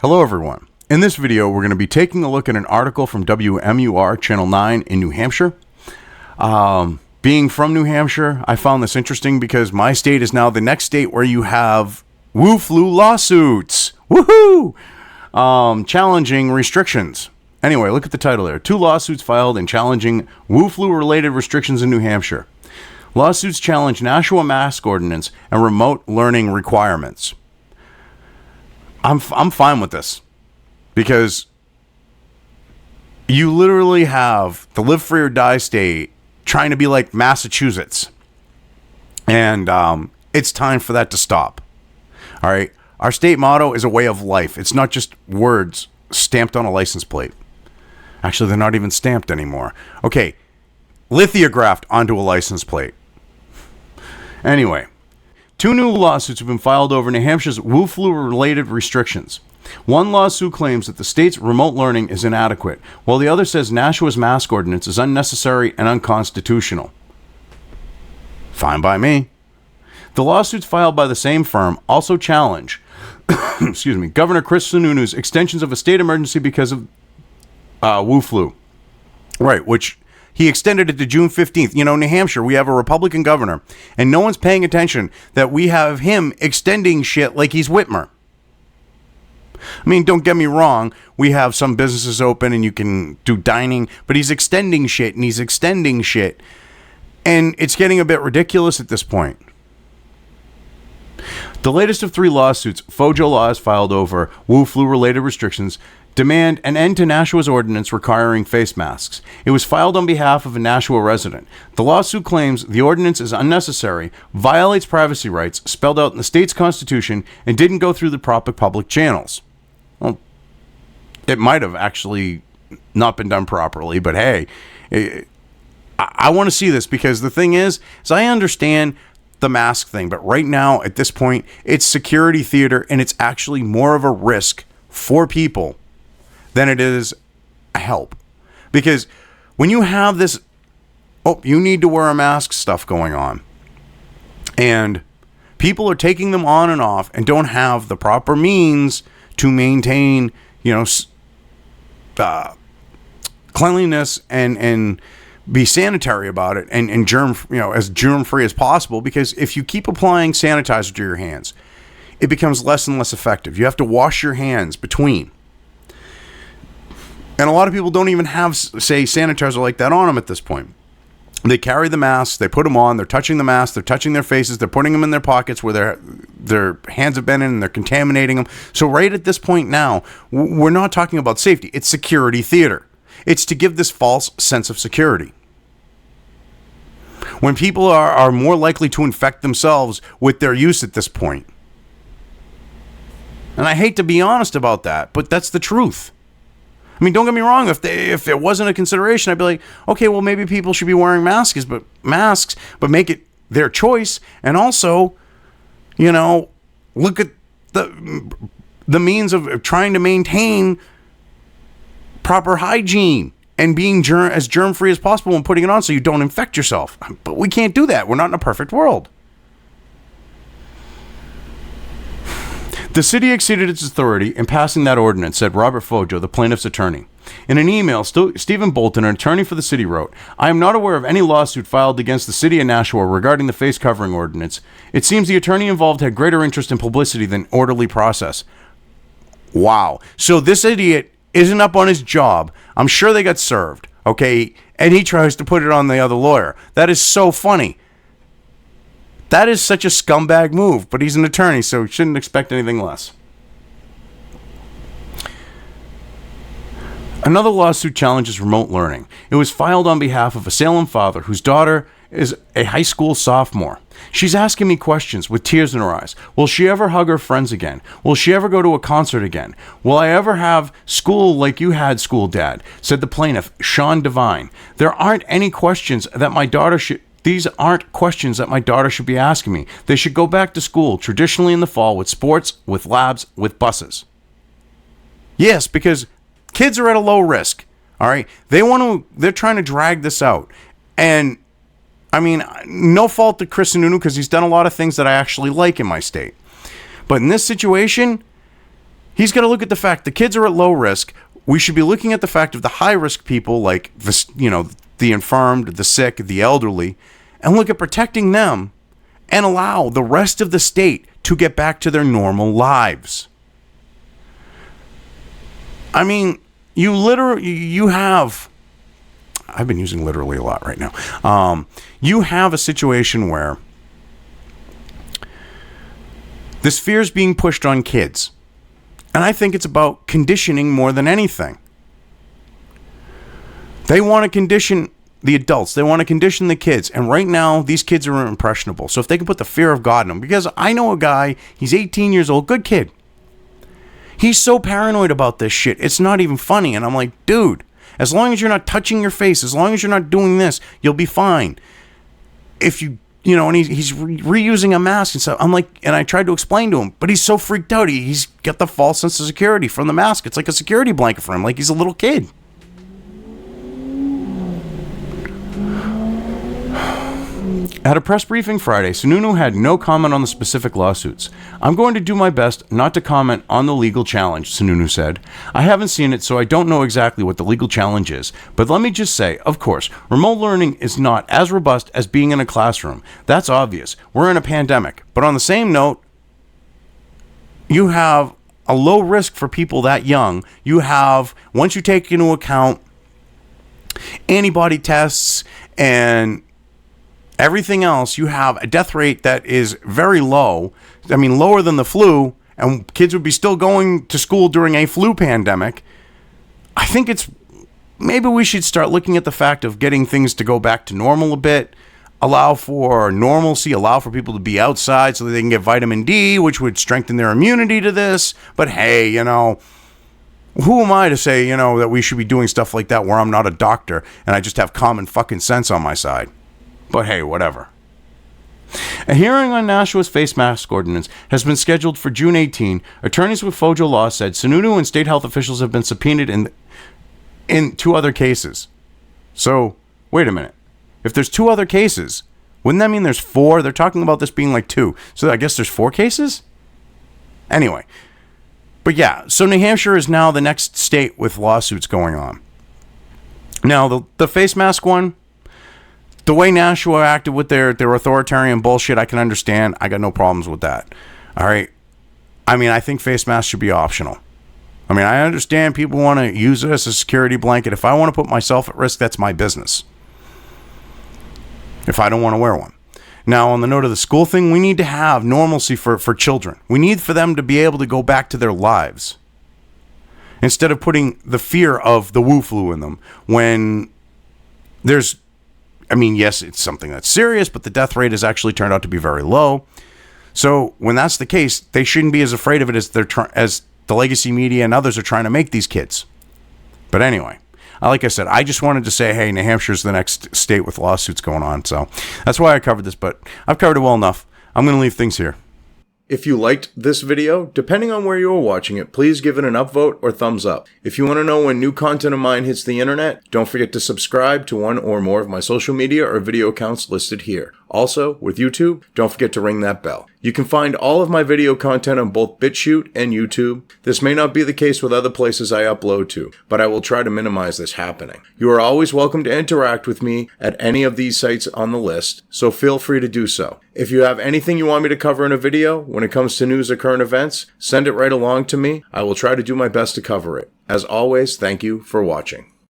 Hello everyone. In this video, we're going to be taking a look at an article from WMUR Channel 9 in New Hampshire. Being from New Hampshire, I found this interesting because my state is now the next state where you have Wu-flu lawsuits. Woohoo! Challenging restrictions. Anyway, look at the title there. 2 lawsuits filed in challenging Wu-flu related restrictions in New Hampshire. Lawsuits challenge Nashua mask ordinance and remote learning requirements. I'm fine with this because you literally have the live free or die state trying to be like Massachusetts, and it's time for that to stop. All right, our state motto is a way of life. It's not just words stamped on a license plate. Actually, they're not even stamped anymore. Okay, lithographed onto a license plate. Anyway. 2 new lawsuits have been filed over New Hampshire's Wu-flu-related restrictions. One lawsuit claims that the state's remote learning is inadequate, while the other says Nashua's mask ordinance is unnecessary and unconstitutional. Fine by me. The lawsuits filed by the same firm also challenge Governor Chris Sununu's extensions of a state emergency because of Wu-flu. Right, which he extended it to June 15th. You know, New Hampshire, we have a Republican governor, and no one's paying attention that we have him extending shit like he's Whitmer. I mean, don't get me wrong. We have some businesses open and you can do dining, but he's extending shit and he's extending shit. And it's getting a bit ridiculous at this point. The latest of 3 lawsuits Fojo Law has filed over Wu-flu related restrictions demand an end to Nashua's ordinance requiring face masks. It was filed on behalf of a Nashua resident. The lawsuit claims the ordinance is unnecessary, violates privacy rights spelled out in the state's constitution, and didn't go through the proper public channels. Well, it might have actually not been done properly, but hey, I want to see this because the thing is I understand the mask thing, but right now at this point, it's security theater and it's actually more of a risk for people than it is a help. Because when you have this, you need to wear a mask stuff going on, and people are taking them on and off and don't have the proper means to maintain, cleanliness and be sanitary about it and germ, as germ free as possible. Because if you keep applying sanitizer to your hands, it becomes less and less effective. You have to wash your hands between. And a lot of people don't even have, say, sanitizer like that on them at this point. They carry the masks, they put them on, they're touching the mask, they're touching their faces, they're putting them in their pockets where their hands have been in, and they're contaminating them. So right at this point now, we're not talking about safety. It's security theater. It's to give this false sense of security. When people are more likely to infect themselves with their use at this point. And I hate to be honest about that, but that's the truth. I mean, don't get me wrong. If it wasn't a consideration, I'd be like, okay, well, maybe people should be wearing masks, but make it their choice. And also, look at the means of trying to maintain proper hygiene and being as germ-free as possible and putting it on so you don't infect yourself. But we can't do that. We're not in a perfect world. The city exceeded its authority in passing that ordinance, said Robert Fojo, the plaintiff's attorney. In an email, Stephen Bolton, an attorney for the city, wrote, "I am not aware of any lawsuit filed against the city of Nashua regarding the face covering ordinance. It seems the attorney involved had greater interest in publicity than orderly process." Wow. So this idiot isn't up on his job. I'm sure they got served, okay? And he tries to put it on the other lawyer. That is so funny. That is such a scumbag move, but he's an attorney, so shouldn't expect anything less. Another lawsuit challenges remote learning. It was filed on behalf of a Salem father whose daughter is a high school sophomore. She's asking me questions with tears in her eyes. Will she ever hug her friends again? Will she ever go to a concert again? Will I ever have school like you had school, Dad? Said the plaintiff, Sean Devine. There aren't any questions that my daughter should... These aren't questions that my daughter should be asking me. They should go back to school, traditionally in the fall, with sports, with labs, with buses. Yes, because kids are at a low risk, all right? They're trying to drag this out. And, I mean, no fault to Chris Sununu because he's done a lot of things that I actually like in my state. But in this situation, He's got to look at the fact the kids are at low risk. We should be looking at the fact of the high risk people, like the infirmed, the sick, the elderly, and look at protecting them and allow the rest of the state to get back to their normal lives. I mean, you have, I've been using literally a lot right now. You have a situation where this fear is being pushed on kids. And I think it's about conditioning more than anything. They want to condition the adults. They want to condition the kids. And right now, these kids are impressionable. So if they can put the fear of God in them, because I know a guy, he's 18 years old, good kid. He's so paranoid about this shit. It's not even funny. And I'm like, dude, as long as you're not touching your face, as long as you're not doing this, you'll be fine. If you and he's reusing a mask and stuff. I'm like, and I tried to explain to him, but he's so freaked out. He's got the false sense of security from the mask. It's like a security blanket for him, like he's a little kid. At a press briefing Friday, Sununu had no comment on the specific lawsuits. I'm going to do my best not to comment on the legal challenge, Sununu said. I haven't seen it, so I don't know exactly what the legal challenge is. But let me just say, of course, remote learning is not as robust as being in a classroom. That's obvious. We're in a pandemic. But on the same note, you have a low risk for people that young. You have, once you take into account antibody tests and everything else, you have a death rate that is very low. I mean, lower than the flu, and kids would be still going to school during a flu pandemic. I think maybe we should start looking at the fact of getting things to go back to normal a bit, allow for normalcy, allow for people to be outside so that they can get vitamin D, which would strengthen their immunity to this. But hey, who am I to say, that we should be doing stuff like that where I'm not a doctor and I just have common fucking sense on my side? But hey, whatever. A hearing on Nashua's face mask ordinance has been scheduled for June 18. Attorneys with Fojo Law said Sununu and state health officials have been subpoenaed in 2 other cases. So, wait a minute. If there's 2 other cases, wouldn't that mean there's 4? They're talking about this being like 2. So I guess there's 4 cases? Anyway. But yeah, so New Hampshire is now the next state with lawsuits going on. Now, the face mask one, the way Nashua acted with their authoritarian bullshit, I can understand. I got no problems with that. All right. I mean, I think face masks should be optional. I mean, I understand people want to use it as a security blanket. If I want to put myself at risk, that's my business. If I don't want to wear one. Now, on the note of the school thing, we need to have normalcy for children. We need for them to be able to go back to their lives. Instead of putting the fear of the Wu flu in them when there's, yes, it's something that's serious, but the death rate has actually turned out to be very low. So when that's the case, they shouldn't be as afraid of it as as the legacy media and others are trying to make these kids. But anyway, like I said, I just wanted to say, hey, New Hampshire's the next state with lawsuits going on. So that's why I covered this, but I've covered it well enough. I'm going to leave things here. If you liked this video, depending on where you are watching it, please give it an upvote or thumbs up. If you want to know when new content of mine hits the internet, don't forget to subscribe to one or more of my social media or video accounts listed here. Also, with YouTube, don't forget to ring that bell. You can find all of my video content on both BitChute and YouTube. This may not be the case with other places I upload to, but I will try to minimize this happening. You are always welcome to interact with me at any of these sites on the list, so feel free to do so. If you have anything you want me to cover in a video, when it comes to news or current events, send it right along to me. I will try to do my best to cover it. As always, thank you for watching.